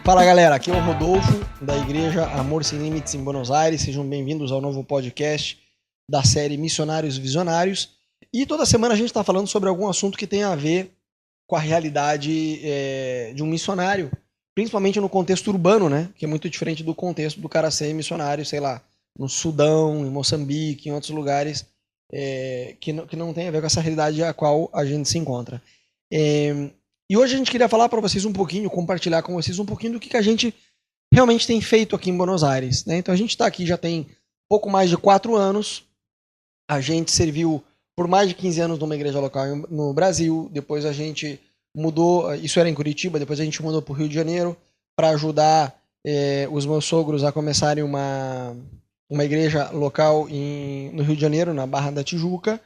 Fala galera, aqui é o Rodolfo da Igreja Amor Sem Limites em Buenos Aires. Sejam bem-vindos ao novo podcast da série Missionários Visionários. E toda semana a gente está falando sobre algum assunto que tem a ver com a realidade de um missionário, principalmente no contexto urbano, né? Que é muito diferente do contexto do cara ser missionário, sei lá, no Sudão, em Moçambique, em outros lugares que não tem a ver com essa realidade a qual a gente se encontra. E hoje a gente queria falar para vocês um pouquinho, compartilhar com vocês um pouquinho do que a gente realmente tem feito aqui em Buenos Aires, né? Então a gente está aqui já tem pouco mais de 4 anos. A gente serviu por mais de 15 anos numa igreja local no Brasil. Depois a gente mudou, isso era em Curitiba, depois a gente mudou para o Rio de Janeiro para ajudar os meus sogros a começarem uma igreja local no Rio de Janeiro, na Barra da Tijuca.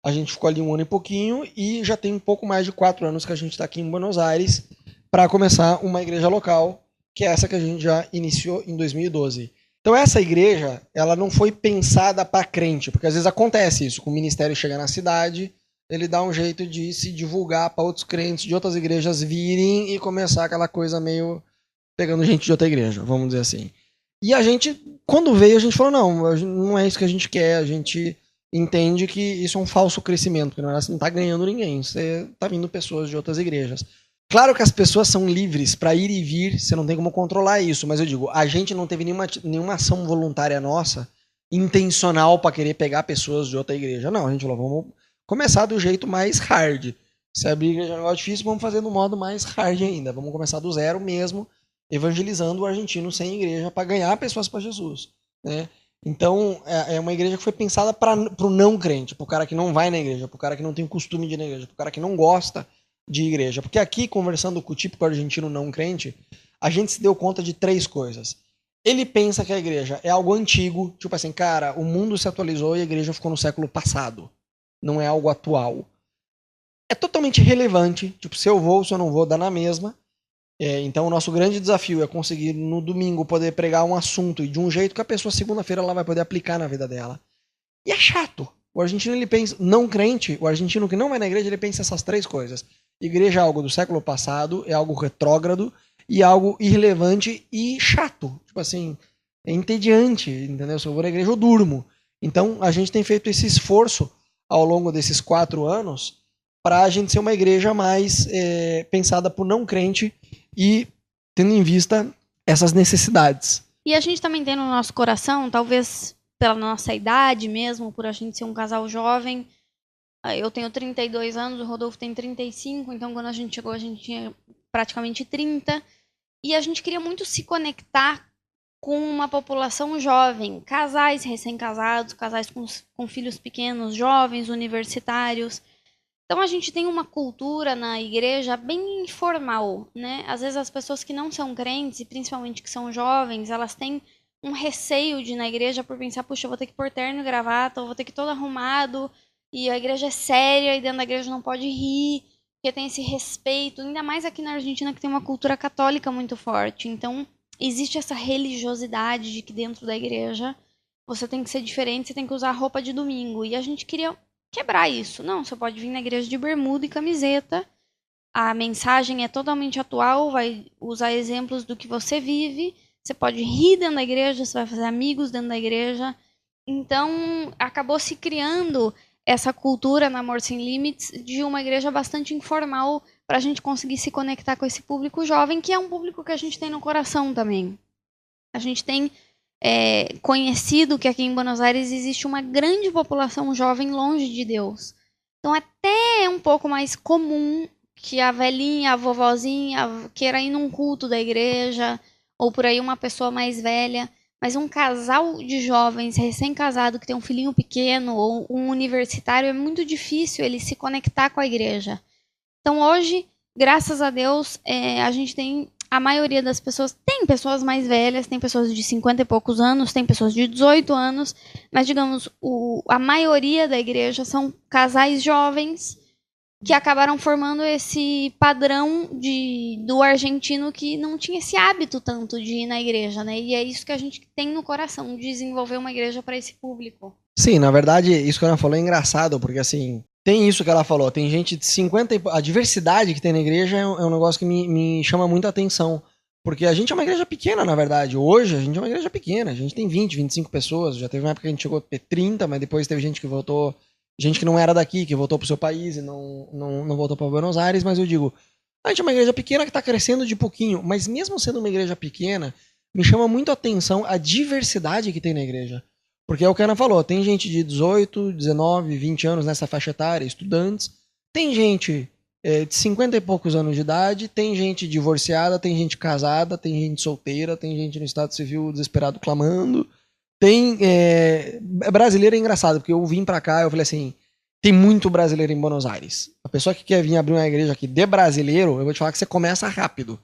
A gente ficou ali 1 ano e pouquinho e já tem um pouco mais de 4 anos que a gente está aqui em Buenos Aires para começar uma igreja local, que é essa que a gente já iniciou em 2012. Então essa igreja, ela não foi pensada para crente, porque às vezes acontece isso, com o ministério chegar na cidade, ele dá um jeito de se divulgar para outros crentes de outras igrejas virem e começar aquela coisa meio pegando gente de outra igreja, vamos dizer assim. E a gente, quando veio, a gente falou, não é isso que a gente quer, a gente entende que isso é um falso crescimento, porque não está ganhando ninguém, você está vindo pessoas de outras igrejas. Claro que as pessoas são livres para ir e vir, você não tem como controlar isso, mas eu digo, a gente não teve nenhuma ação voluntária nossa, intencional para querer pegar pessoas de outra igreja. Não, a gente falou, vamos começar do jeito mais hard. Se abrir a igreja é um negócio difícil, vamos fazer no modo mais hard ainda. Vamos começar do zero mesmo, evangelizando o argentino sem igreja para ganhar pessoas para Jesus, né? Então, é uma igreja que foi pensada para o não crente, para o cara que não vai na igreja, para o cara que não tem o costume de ir na igreja, para o cara que não gosta de igreja. Porque aqui, conversando com o típico argentino não crente, a gente se deu conta de 3 coisas. Ele pensa que a igreja é algo antigo, tipo assim, cara, o mundo se atualizou e a igreja ficou no século passado. Não é algo atual. É totalmente irrelevante, tipo, se eu vou, se eu não vou, dá na mesma. Então o nosso grande desafio é conseguir no domingo poder pregar um assunto e de um jeito que a pessoa segunda-feira ela vai poder aplicar na vida dela. E é chato. O argentino ele pensa, não crente, o argentino que não vai na igreja, ele pensa essas 3 coisas. Igreja é algo do século passado, é algo retrógrado e algo irrelevante e chato. Tipo assim, é entediante, entendeu? Se eu vou na igreja eu durmo. Então a gente tem feito esse esforço ao longo desses 4 anos para a gente ser uma igreja mais pensada por não crente e tendo em vista essas necessidades. E a gente também tem no nosso coração, talvez pela nossa idade mesmo, por a gente ser um casal jovem. Eu tenho 32 anos, o Rodolfo tem 35, então quando a gente chegou a gente tinha praticamente 30. E a gente queria muito se conectar com uma população jovem, casais recém-casados, casais com filhos pequenos, jovens, universitários. Então a gente tem uma cultura na igreja bem informal, né? Às vezes as pessoas que não são crentes, e principalmente que são jovens, elas têm um receio de ir na igreja por pensar, puxa, eu vou ter que pôr terno e gravata, eu vou ter que ir todo arrumado, e a igreja é séria, e dentro da igreja não pode rir, porque tem esse respeito, ainda mais aqui na Argentina que tem uma cultura católica muito forte. Então existe essa religiosidade de que dentro da igreja você tem que ser diferente, você tem que usar roupa de domingo. E a gente queria quebrar isso. Não, você pode vir na igreja de bermuda e camiseta. A mensagem é totalmente atual, vai usar exemplos do que você vive. Você pode rir dentro da igreja, você vai fazer amigos dentro da igreja. Então, acabou se criando essa cultura na Amor Sem Limites de uma igreja bastante informal para a gente conseguir se conectar com esse público jovem, que é um público que a gente tem no coração também. A gente tem conhecido que aqui em Buenos Aires existe uma grande população jovem longe de Deus. Então até é um pouco mais comum que a velhinha, a vovozinha queira ir num culto da igreja, ou por aí uma pessoa mais velha, mas um casal de jovens recém-casado que tem um filhinho pequeno, ou um universitário, é muito difícil ele se conectar com a igreja. Então hoje, graças a Deus, a gente tem a maioria das pessoas, tem pessoas mais velhas, tem pessoas de 50 e poucos anos, tem pessoas de 18 anos, mas, digamos, a maioria da igreja são casais jovens que acabaram formando esse padrão do argentino que não tinha esse hábito tanto de ir na igreja, né? E é isso que a gente tem no coração, desenvolver uma igreja para esse público. Sim, na verdade, isso que ela falou é engraçado, porque assim, tem isso que ela falou, tem gente de 50 a diversidade que tem na igreja é um negócio que me chama muita atenção, Porque a gente é uma igreja pequena, na verdade. Hoje a gente é uma igreja pequena. A gente tem 20, 25 pessoas. Já teve uma época que a gente chegou a ter 30, mas depois teve gente que voltou. Gente que não era daqui, que voltou pro seu país e não voltou para Buenos Aires. Mas eu digo, a gente é uma igreja pequena que tá crescendo de pouquinho. Mas mesmo sendo uma igreja pequena, me chama muito a atenção a diversidade que tem na igreja. Porque é o que a Ana falou, tem gente de 18, 19, 20 anos nessa faixa etária, estudantes. Tem gente de 50 e poucos anos de idade, tem gente divorciada, tem gente casada, tem gente solteira, tem gente no estado civil desesperado clamando. Tem. Brasileiro é engraçado, porque eu vim pra cá, eu falei assim: tem muito brasileiro em Buenos Aires. A pessoa que quer vir abrir uma igreja aqui de brasileiro, eu vou te falar que você começa rápido.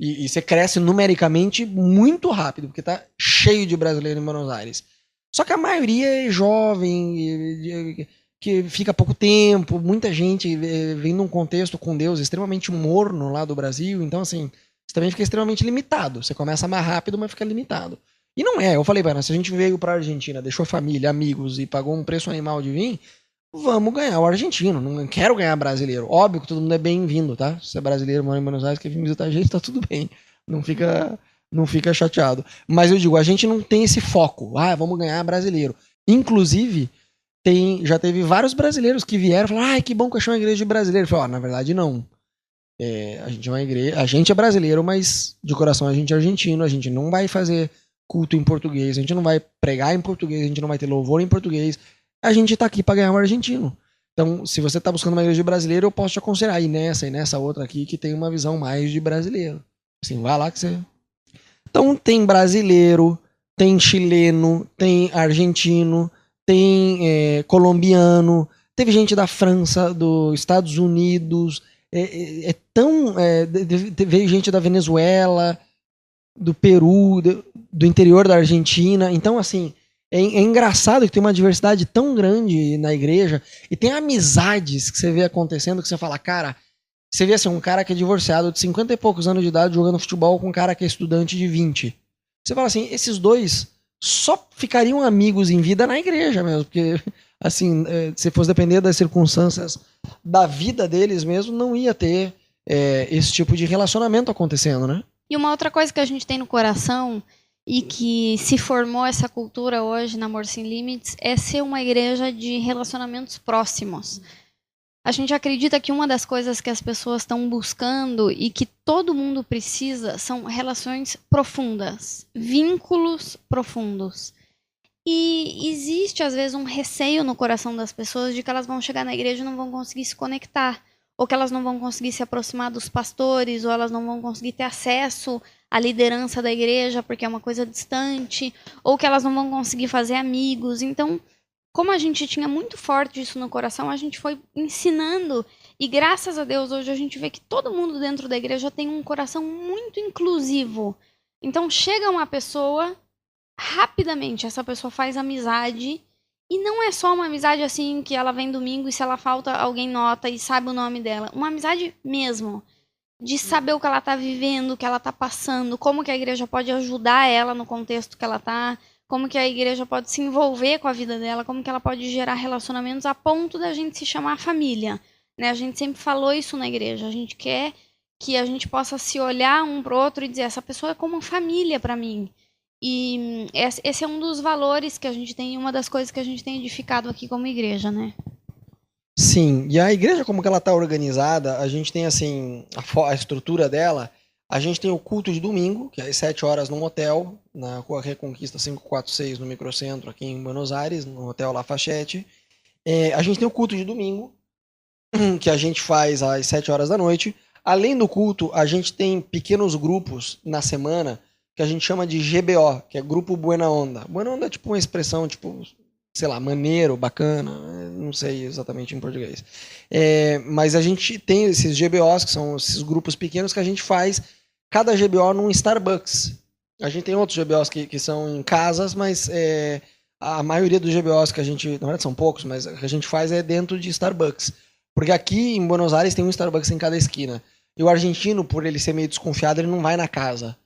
E você cresce numericamente muito rápido, porque tá cheio de brasileiro em Buenos Aires. Só que a maioria é jovem, que fica pouco tempo, muita gente vem num contexto com Deus extremamente morno lá do Brasil, então assim, você também fica extremamente limitado. Você começa mais rápido, mas fica limitado. E não é, eu falei, para se a gente veio pra Argentina, deixou família, amigos e pagou um preço animal de vir, vamos ganhar o argentino, não quero ganhar brasileiro. Óbvio que todo mundo é bem-vindo, tá? Se é brasileiro, mora em Buenos Aires, quer vir visitar a gente, tá tudo bem. Não fica chateado. Mas eu digo, a gente não tem esse foco. Ah, vamos ganhar brasileiro. Inclusive, já teve vários brasileiros que vieram e falaram, ai, que bom que eu achei uma igreja de brasileiro. Eu falei, na verdade, não. A gente é uma igreja, a gente é brasileiro, mas de coração a gente é argentino, a gente não vai fazer culto em português, a gente não vai pregar em português, a gente não vai ter louvor em português. A gente tá aqui para ganhar um argentino. Então, se você tá buscando uma igreja de brasileiro, eu posso te aconselhar ir nessa e nessa outra aqui que tem uma visão mais de brasileiro. Assim, vai lá que você... Então, tem brasileiro, tem chileno, tem argentino, tem colombiano, teve gente da França, dos Estados Unidos, veio gente da Venezuela, do Peru, do interior da Argentina. Então, assim, é engraçado que tem uma diversidade tão grande na igreja e tem amizades que você vê acontecendo que você fala, cara, você vê assim, um cara que é divorciado de 50 e poucos anos de idade jogando futebol com um cara que é estudante de 20. Você fala assim, esses dois só ficariam amigos em vida na igreja mesmo, porque assim, se fosse depender das circunstâncias da vida deles mesmo, não ia ter esse tipo de relacionamento acontecendo, né? E uma outra coisa que a gente tem no coração e que se formou essa cultura hoje na Amor Sem Limites é ser uma igreja de relacionamentos próximos. A gente acredita que uma das coisas que as pessoas estão buscando e que todo mundo precisa são relações profundas, vínculos profundos. E existe, às vezes, um receio no coração das pessoas de que elas vão chegar na igreja e não vão conseguir se conectar, ou que elas não vão conseguir se aproximar dos pastores, ou elas não vão conseguir ter acesso à liderança da igreja porque é uma coisa distante, ou que elas não vão conseguir fazer amigos. Então, como a gente tinha muito forte isso no coração, a gente foi ensinando. E graças a Deus, hoje a gente vê que todo mundo dentro da igreja tem um coração muito inclusivo. Então, chega uma pessoa, rapidamente essa pessoa faz amizade. E não é só uma amizade assim, que ela vem domingo e se ela falta, alguém nota e sabe o nome dela. Uma amizade mesmo. De saber o que ela está vivendo, o que ela está passando, como que a igreja pode ajudar ela no contexto que ela está, como que a igreja pode se envolver com a vida dela, como que ela pode gerar relacionamentos a ponto da gente se chamar família. Né? A gente sempre falou isso na igreja, a gente quer que a gente possa se olhar um pro outro e dizer, essa pessoa é como família para mim. E esse é um dos valores que a gente tem, uma das coisas que a gente tem edificado aqui como igreja, né? Sim, e a igreja como que ela tá organizada, a gente tem assim, a estrutura dela, a gente tem o culto de domingo, que é às 7 horas num hotel, na Rua Reconquista 546, no Microcentro, aqui em Buenos Aires, no Hotel Lafayette. A gente tem o culto de domingo, que a gente faz às 7 horas da noite. Além do culto, a gente tem pequenos grupos na semana, que a gente chama de GBO, que é Grupo Buena Onda. Buena Onda é tipo uma expressão, tipo, sei lá, maneiro, bacana, não sei exatamente em português. Mas a gente tem esses GBOs, que são esses grupos pequenos que a gente faz, cada GBO num Starbucks. A gente tem outros GBOs que são em casas, mas a maioria dos GBOs que a gente, na verdade são poucos, mas que a gente faz é dentro de Starbucks. Porque aqui em Buenos Aires tem um Starbucks em cada esquina. E o argentino, por ele ser meio desconfiado, ele não vai na casa.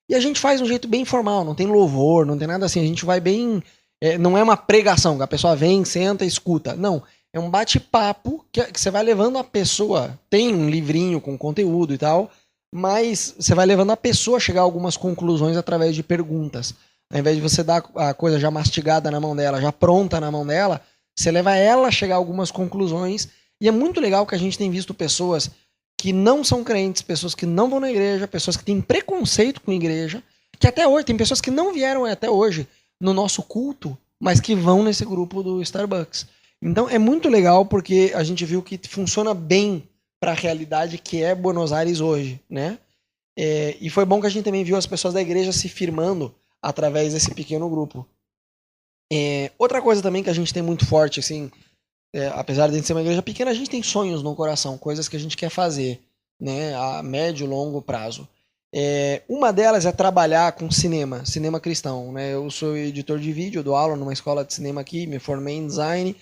E a gente faz de um jeito bem informal, não tem louvor, não tem nada assim. A gente vai bem... não é uma pregação, que a pessoa vem, senta, escuta. Não, é um bate-papo que você vai levando a pessoa. Tem um livrinho com conteúdo e tal, mas você vai levando a pessoa a chegar a algumas conclusões através de perguntas. Ao invés de você dar a coisa já mastigada na mão dela, já pronta na mão dela, você leva ela a chegar a algumas conclusões. E é muito legal que a gente tem visto pessoas que não são crentes, pessoas que não vão na igreja, pessoas que têm preconceito com a igreja, que até hoje, tem pessoas que não vieram até hoje no nosso culto, mas que vão nesse grupo do Starbucks. Então é muito legal porque a gente viu que funciona bem para a realidade que é Buenos Aires hoje, né? E foi bom que a gente também viu as pessoas da igreja se firmando através desse pequeno grupo. Outra coisa também que a gente tem muito forte, assim, apesar de ser uma igreja pequena, a gente tem sonhos no coração, coisas que a gente quer fazer, né, a médio e longo prazo. Uma delas é trabalhar com cinema cristão, né? Eu sou editor de vídeo, dou aula numa escola de cinema aqui, me formei em design.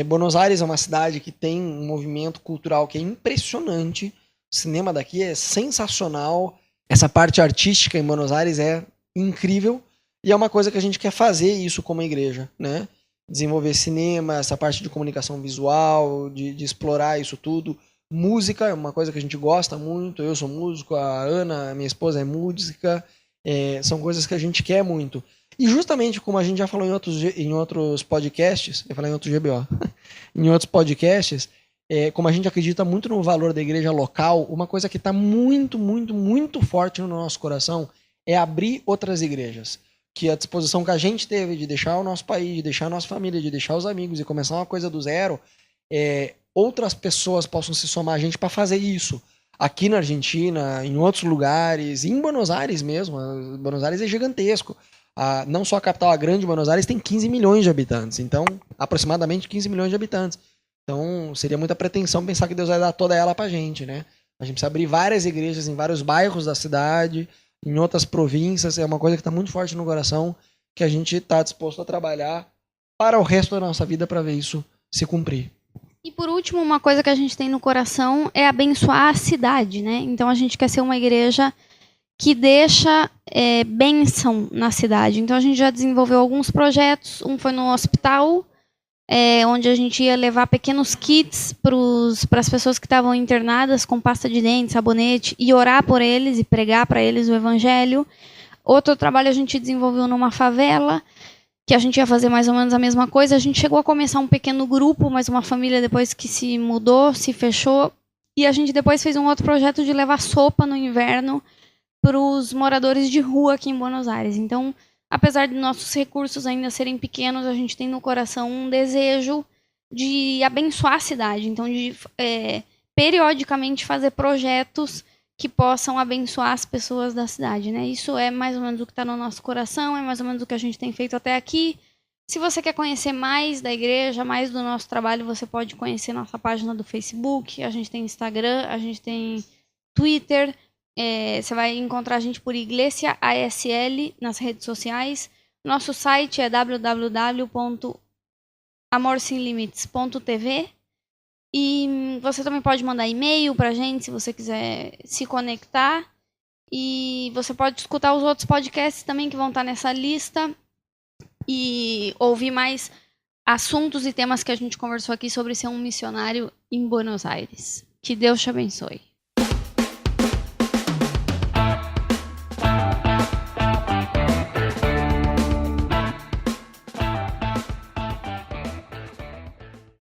Buenos Aires é uma cidade que tem um movimento cultural que é impressionante. O cinema daqui é sensacional. Essa parte artística em Buenos Aires é incrível. E é uma coisa que a gente quer fazer isso como igreja, né? Desenvolver cinema, essa parte de comunicação visual, de explorar isso tudo. Música é uma coisa que a gente gosta muito. Eu sou músico, a Ana, minha esposa, é música. São coisas que a gente quer muito. E justamente como a gente já falou em outros podcasts, eu falei em outros GBO, em outros podcasts, como a gente acredita muito no valor da igreja local, uma coisa que está muito, muito, muito forte no nosso coração é abrir outras igrejas. Que a disposição que a gente teve de deixar o nosso país, de deixar a nossa família, de deixar os amigos e começar uma coisa do zero, outras pessoas possam se somar a gente para fazer isso. Aqui na Argentina, em outros lugares, em Buenos Aires mesmo. Buenos Aires é gigantesco. Não só a capital, a grande Buenos Aires, tem 15 milhões de habitantes. Então, aproximadamente 15 milhões de habitantes. Então, seria muita pretensão pensar que Deus vai dar toda ela pra gente, né? A gente precisa abrir várias igrejas em vários bairros da cidade, em outras províncias. É uma coisa que está muito forte no coração, que a gente está disposto a trabalhar para o resto da nossa vida para ver isso se cumprir. E por último, uma coisa que a gente tem no coração é abençoar a cidade, né? Então a gente quer ser uma igreja que deixa bênção na cidade. Então a gente já desenvolveu alguns projetos. Um foi no hospital, onde a gente ia levar pequenos kits para as pessoas que estavam internadas com pasta de dente, sabonete, e orar por eles e pregar para eles o evangelho. Outro trabalho a gente desenvolveu numa favela, que a gente ia fazer mais ou menos a mesma coisa. A gente chegou a começar um pequeno grupo, mas uma família depois que se mudou, se fechou. E a gente depois fez um outro projeto de levar sopa no inverno para os moradores de rua aqui em Buenos Aires. Então, apesar de nossos recursos ainda serem pequenos, a gente tem no coração um desejo de abençoar a cidade. Então, de periodicamente fazer projetos que possam abençoar as pessoas da cidade, né? Isso é mais ou menos o que está no nosso coração, é mais ou menos o que a gente tem feito até aqui. Se você quer conhecer mais da igreja, mais do nosso trabalho, você pode conhecer nossa página do Facebook, a gente tem Instagram, a gente tem Twitter. Você vai encontrar a gente por Iglesia ASL nas redes sociais. Nosso site é www.amorsemlimites.tv. E você também pode mandar e-mail pra gente se você quiser se conectar. E você pode escutar os outros podcasts também que vão estar nessa lista. E ouvir mais assuntos e temas que a gente conversou aqui sobre ser um missionário em Buenos Aires. Que Deus te abençoe.